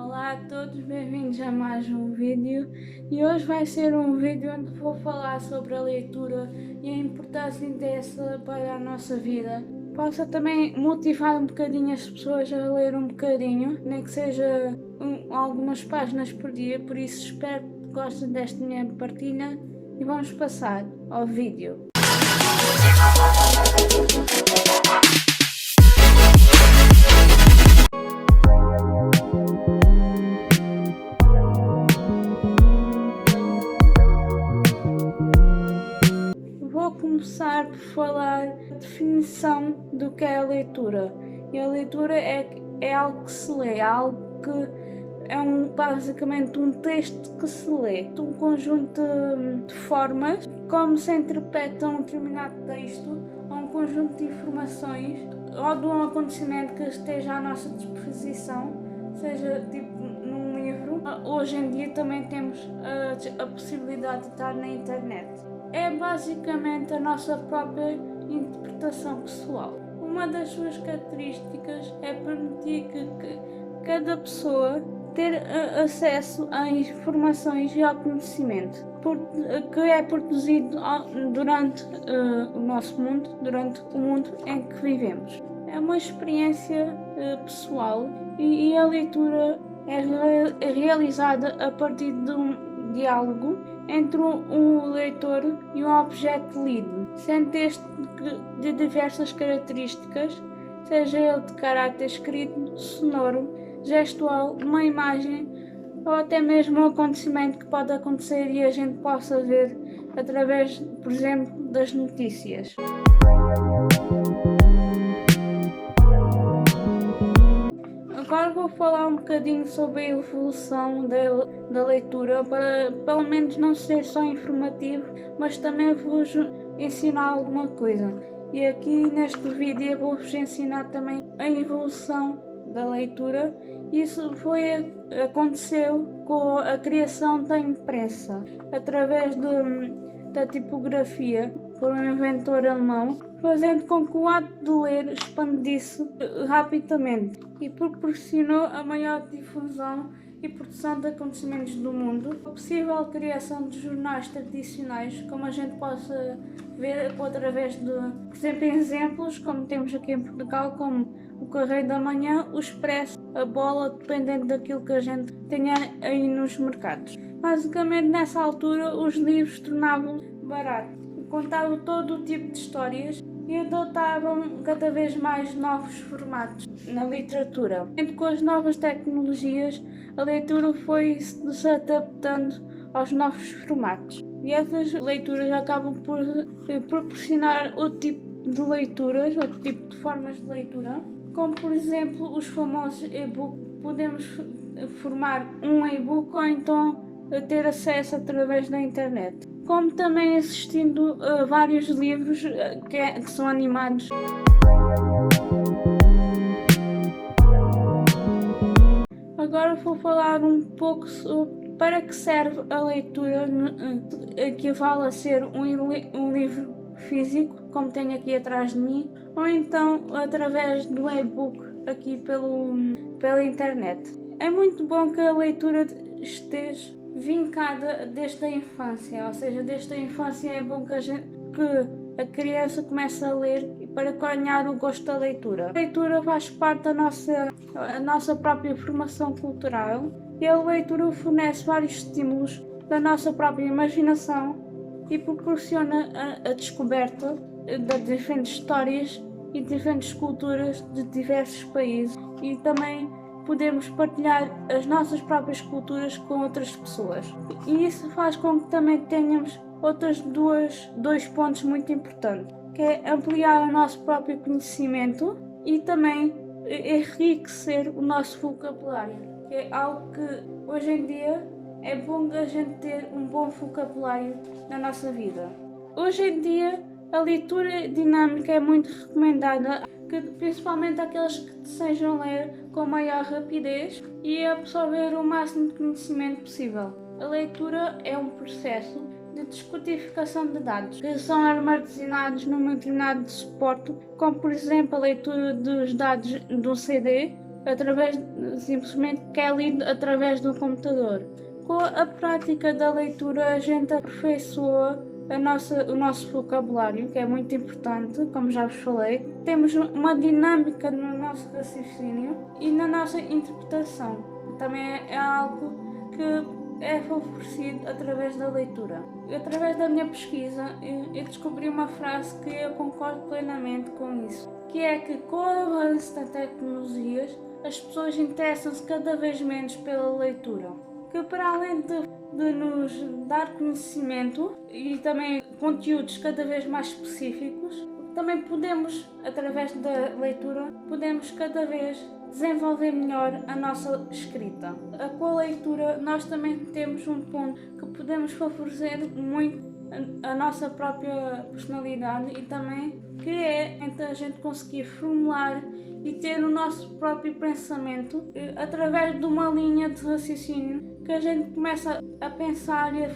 Olá a todos, bem-vindos a mais um vídeo e hoje vai ser um vídeo onde vou falar sobre a leitura e a importância dessa para a nossa vida. Possa também motivar um bocadinho as pessoas a ler um bocadinho, nem que seja algumas páginas por dia, por isso espero que gostem desta minha partilha e vamos passar ao vídeo. Vou começar por falar a definição do que é a leitura. E a leitura é algo que se lê, algo que é basicamente um texto que se lê. Um conjunto de formas, como se interpreta um determinado texto, ou um conjunto de informações, ou de um acontecimento que esteja à nossa disposição, seja tipo num livro. Hoje em dia também temos a possibilidade de estar na internet. É basicamente a nossa própria interpretação pessoal. Uma das suas características é permitir que cada pessoa ter acesso a informações e ao conhecimento que é produzido durante o nosso mundo, durante o mundo em que vivemos. É uma experiência pessoal e a leitura é realizada a partir de um diálogo entre um leitor e um objeto lido, sendo este de diversas características, seja ele de caráter escrito, sonoro, gestual, uma imagem ou até mesmo um acontecimento que pode acontecer e a gente possa ver através, por exemplo, das notícias. Agora vou falar um bocadinho sobre a evolução da leitura, para pelo menos não ser só informativo, mas também vos ensinar alguma coisa. E aqui neste vídeo vou-vos ensinar também a evolução da leitura. Isso aconteceu com a criação da imprensa, através da tipografia, por um inventor alemão, fazendo com que o ato de ler expandisse rapidamente e proporcionou a maior difusão e produção de acontecimentos do mundo. A possível criação de jornais tradicionais, como a gente possa ver através de, por exemplo, exemplos, como temos aqui em Portugal, como o Correio da Manhã, o Expresso, a Bola, dependendo daquilo que a gente tenha aí nos mercados. Basicamente, nessa altura, os livros tornavam-se baratos, contavam todo o tipo de histórias e adotavam cada vez mais novos formatos na literatura. Com as novas tecnologias, a leitura foi-se adaptando aos novos formatos. E essas leituras acabam por proporcionar outro tipo de leituras, outro tipo de formas de leitura, como por exemplo os famosos e-book. Podemos formar um e-book ou então ter acesso através da internet. Como também assistindo a vários livros que são animados. Agora vou falar um pouco sobre para que serve a leitura, equivale a ser um livro físico, como tenho aqui atrás de mim, ou então através do e-book aqui pela internet. É muito bom que a leitura esteja vincada desde a infância, ou seja, desde a infância é bom que a criança comece a ler para ganhar o gosto da leitura. A leitura faz parte da nossa própria formação cultural e a leitura fornece vários estímulos da nossa própria imaginação e proporciona a descoberta de diferentes histórias e diferentes culturas de diversos países, e também podemos partilhar as nossas próprias culturas com outras pessoas. E isso faz com que também tenhamos outros dois pontos muito importantes, que é ampliar o nosso próprio conhecimento e também enriquecer o nosso vocabulário, que é algo que hoje em dia é bom a gente ter um bom vocabulário na nossa vida. Hoje em dia a leitura dinâmica é muito recomendada, principalmente aqueles que desejam ler com maior rapidez e absorver o máximo de conhecimento possível. A leitura é um processo de descodificação de dados que são armazenados num determinado suporte, como por exemplo a leitura dos dados do CD simplesmente que é lido através do computador. Com a prática da leitura, a gente aperfeiçoa o nosso vocabulário, que é muito importante, como já vos falei. Temos uma dinâmica no nosso raciocínio e na nossa interpretação. Também é algo que é favorecido através da leitura. Através da minha pesquisa, eu descobri uma frase que eu concordo plenamente com isso, que é que com o avanço das tecnologias, as pessoas interessam-se cada vez menos pela leitura, que para além de nos dar conhecimento e também conteúdos cada vez mais específicos, também podemos, através da leitura, podemos cada vez desenvolver melhor a nossa escrita. Com a leitura nós também temos um ponto que podemos favorecer muito a nossa própria personalidade e também que é entre a gente conseguir formular e ter o nosso próprio pensamento através de uma linha de raciocínio que a gente começa a pensar e a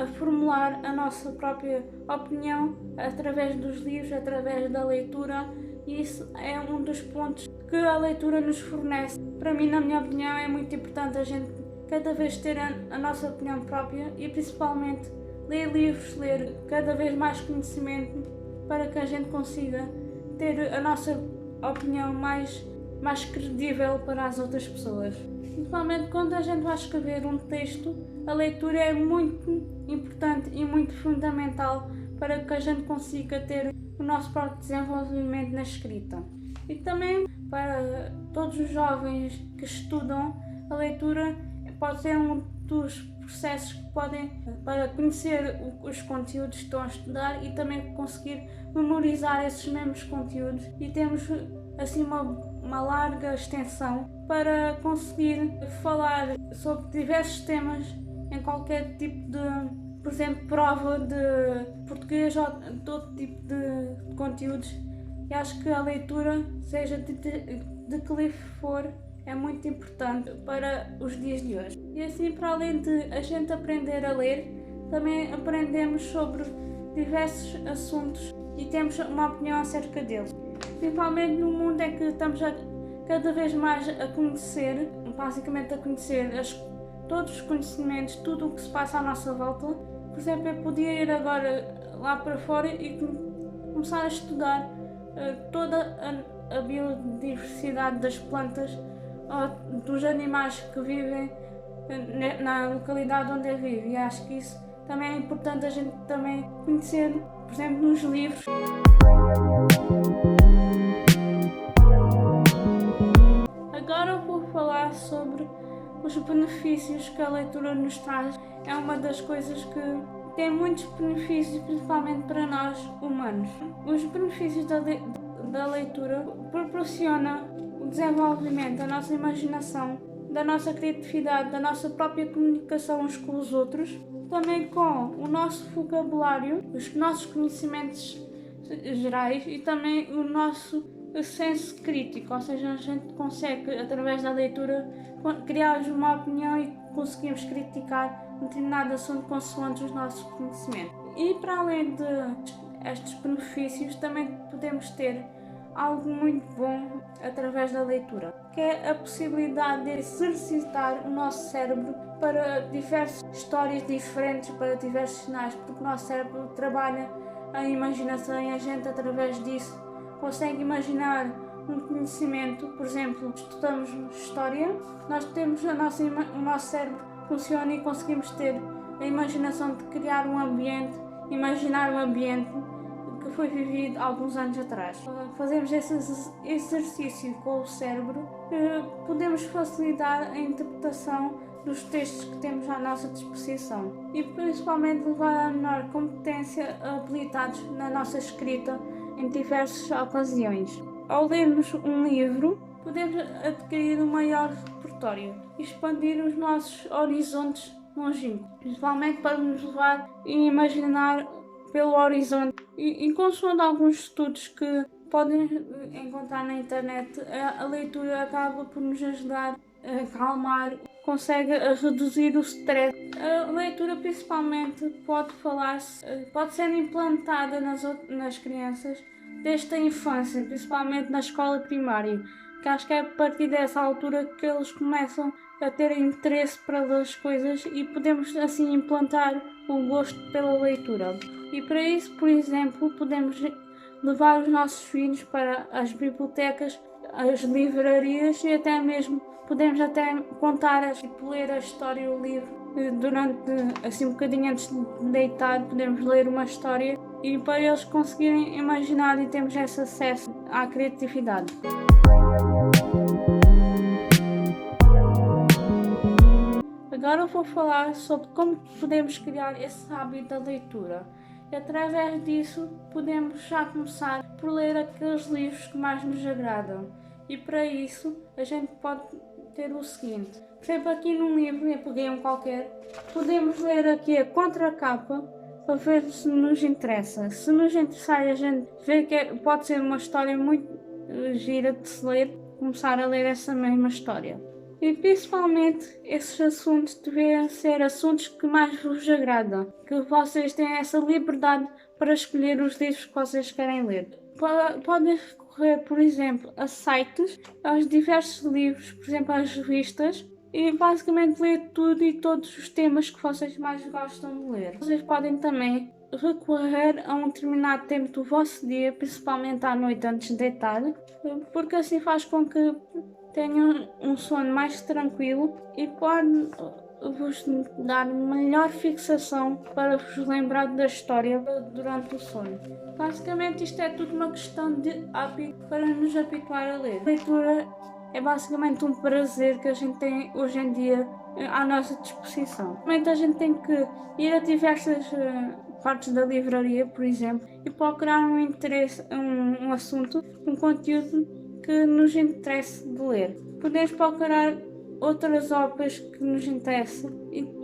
formular a nossa própria opinião através dos livros, através da leitura, e isso é um dos pontos que a leitura nos fornece. Para mim, na minha opinião, é muito importante a gente cada vez ter a nossa opinião própria e principalmente ler livros, ler cada vez mais conhecimento para que a gente consiga ter a nossa opinião mais credível para as outras pessoas. Principalmente quando a gente vai escrever um texto, a leitura é muito importante e muito fundamental para que a gente consiga ter o nosso próprio desenvolvimento na escrita. E também para todos os jovens que estudam, a leitura pode ser um dos processos que podem para conhecer os conteúdos que estão a estudar e também conseguir memorizar esses mesmos conteúdos, e temos assim uma larga extensão para conseguir falar sobre diversos temas em qualquer tipo de, por exemplo, prova de português ou de outro tipo de conteúdos. E acho que a leitura, seja de que livro for, é muito importante para os dias de hoje. E assim, para além de a gente aprender a ler, também aprendemos sobre diversos assuntos e temos uma opinião acerca deles. Principalmente no mundo em que estamos cada vez mais a conhecer, basicamente a conhecer todos os conhecimentos, tudo o que se passa à nossa volta. Por exemplo, eu podia ir agora lá para fora e começar a estudar toda a biodiversidade das plantas, dos animais que vivem na localidade onde eu vivo, e acho que isso também é importante a gente também conhecer, por exemplo, nos livros. Agora eu vou falar sobre os benefícios que a leitura nos traz. É uma das coisas que tem muitos benefícios, principalmente para nós humanos. Os benefícios da leitura proporciona o desenvolvimento da nossa imaginação, da nossa criatividade, da nossa própria comunicação uns com os outros, também com o nosso vocabulário, os nossos conhecimentos gerais e também o nosso senso crítico, ou seja, a gente consegue, através da leitura, criar uma opinião e conseguimos criticar um determinado assunto consoante os nossos conhecimentos. E para além de estes benefícios, também podemos ter algo muito bom através da leitura, que é a possibilidade de exercitar o nosso cérebro para diversas histórias diferentes, para diversos sinais, porque o nosso cérebro trabalha a imaginação e a gente, através disso, consegue imaginar um conhecimento. Por exemplo, estudamos história, nós temos o nosso cérebro funciona e conseguimos ter a imaginação de criar um ambiente, imaginar um ambiente que foi vivido alguns anos atrás. Fazemos esse exercício com o cérebro, podemos facilitar a interpretação dos textos que temos à nossa disposição e principalmente levar a menor competência habilitados na nossa escrita em diversas ocasiões. Ao lermos um livro, podemos adquirir um maior repertório e expandir os nossos horizontes longínquos, principalmente para nos levar a imaginar pelo horizonte. E consoante alguns estudos que podem encontrar na internet, a leitura acaba por nos ajudar a acalmar, consegue reduzir o stress. A leitura principalmente pode ser implantada nas crianças desde a infância, principalmente na escola primária, que acho que é a partir dessa altura que eles começam a ter interesse pelas coisas e podemos assim implantar o gosto pela leitura. E para isso, por exemplo, podemos levar os nossos filhos para as bibliotecas, as livrarias e até mesmo podemos até contar, tipo, ler a história, o livro durante, assim, um bocadinho antes de deitar, podemos ler uma história e para eles conseguirem imaginar e termos esse acesso à criatividade. Agora eu vou falar sobre como podemos criar esse hábito da leitura. E através disso podemos já começar por ler aqueles livros que mais nos agradam. E para isso a gente pode ter o seguinte. Por exemplo, aqui num livro, eu peguei um qualquer, podemos ler aqui a contracapa para ver se nos interessa. Se nos interessar, a gente vê que pode ser uma história muito gira de se ler, começar a ler essa mesma história. E principalmente esses assuntos devem ser assuntos que mais vos agradam, que vocês têm essa liberdade para escolher os livros que vocês querem ler. Podem recorrer, por exemplo, a sites, aos diversos livros, por exemplo, às revistas, e basicamente ler tudo e todos os temas que vocês mais gostam de ler. Vocês podem também recorrer a um determinado tempo do vosso dia, principalmente à noite antes de deitar, porque assim faz com que tenham um sono mais tranquilo e pode vos dar melhor fixação para vos lembrar da história durante o sono. Basicamente isto é tudo uma questão de hábito para nos habituar a ler. A leitura é basicamente um prazer que a gente tem hoje em dia à nossa disposição. Realmente a gente tem que ir a diversas partes da livraria, por exemplo, e procurar um interesse, um assunto, um conteúdo que nos interesse de ler. Podemos procurar outras obras que nos interessam,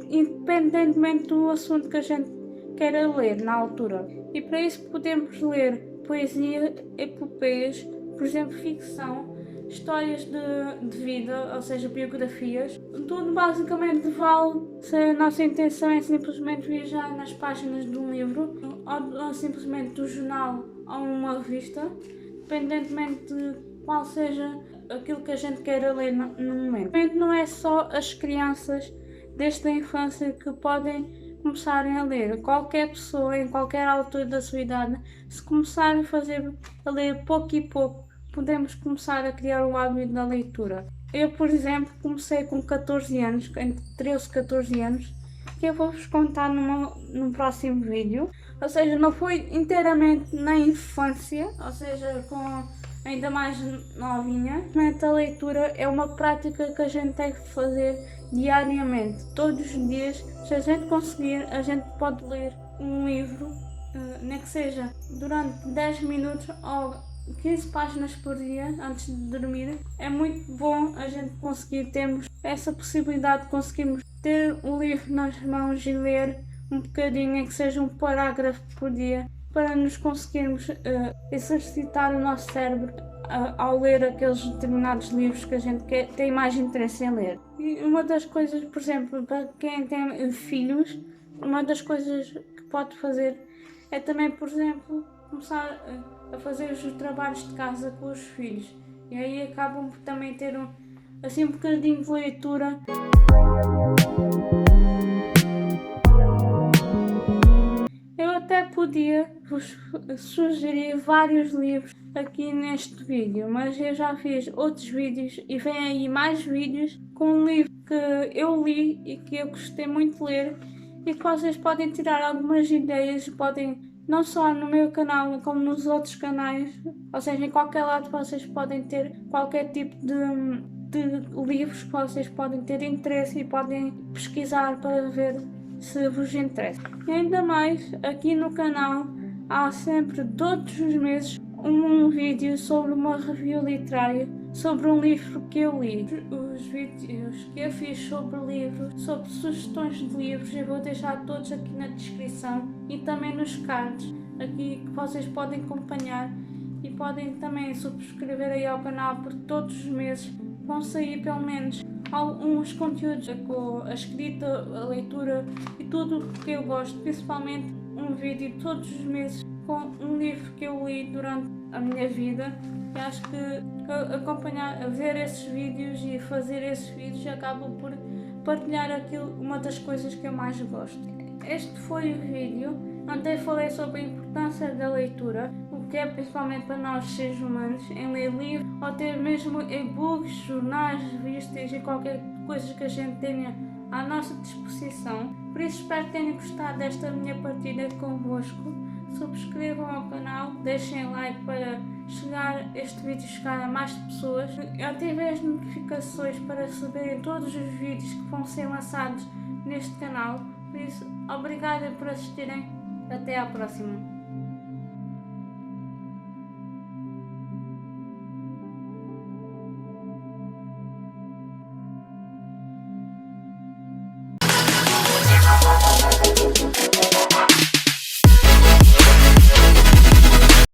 independentemente do assunto que a gente queira ler na altura. E para isso podemos ler poesia, epopeias, por exemplo, ficção, histórias de vida, ou seja, biografias. Tudo basicamente vale se a nossa intenção é simplesmente viajar nas páginas de um livro ou simplesmente do jornal ou uma revista, independentemente de qual seja aquilo que a gente queira ler no momento. Não é só as crianças desde a infância que podem começarem a ler. Qualquer pessoa, em qualquer altura da sua idade, se começar a ler pouco e pouco, podemos começar a criar o hábito da leitura. Eu, por exemplo, comecei com 14 anos, entre 13 e 14 anos, que eu vou-vos contar num próximo vídeo. Ou seja, não foi inteiramente na infância, ou seja, com ainda mais novinha. A leitura é uma prática que a gente tem que fazer diariamente, todos os dias. Se a gente conseguir, a gente pode ler um livro, nem que seja durante 10 minutos ou 15 páginas por dia antes de dormir. É muito bom a gente conseguir termos essa possibilidade de conseguirmos ter o livro nas mãos e ler um bocadinho, nem que seja um parágrafo por dia, para nos conseguirmos exercitar o nosso cérebro ao ler aqueles determinados livros que a gente tem mais interesse em ler. E uma das coisas, por exemplo, para quem tem filhos, uma das coisas que pode fazer é também, por exemplo, começar a fazer os trabalhos de casa com os filhos. E aí acabam por também ter assim um bocadinho de leitura. Eu até podia vos sugerir vários livros aqui neste vídeo, mas eu já fiz outros vídeos e vem aí mais vídeos com um livro que eu li e que eu gostei muito de ler e que vocês podem tirar algumas ideias, podem não só no meu canal como nos outros canais, ou seja, em qualquer lado vocês podem ter qualquer tipo de livros que vocês podem ter interesse e podem pesquisar para ver se vos interessa. E ainda mais, aqui no canal há sempre, todos os meses, um vídeo sobre uma review literária, sobre um livro que eu li. Os vídeos que eu fiz sobre livros, sobre sugestões de livros, eu vou deixar todos aqui na descrição e também nos cards, aqui que vocês podem acompanhar e podem também subscrever aí ao canal, porque todos os meses vão sair pelo menos alguns conteúdos com a escrita, a leitura e tudo o que eu gosto, principalmente um vídeo todos os meses com um livro que eu li durante a minha vida, e acho que acompanhar, ver esses vídeos e fazer esses vídeos acaba por partilhar uma das coisas que eu mais gosto. Este foi o vídeo onde eu falei sobre a importância da leitura, o que é principalmente para nós seres humanos, em ler livros ou ter mesmo e-books, jornais, revistas e qualquer coisa que a gente tenha à nossa disposição. Por isso espero que tenham gostado desta minha partilha convosco. Subscrevam ao canal, deixem like para este vídeo chegar a mais pessoas. Ativem as notificações para saberem todos os vídeos que vão ser lançados neste canal. Por isso, obrigada por assistirem. Até à próxima.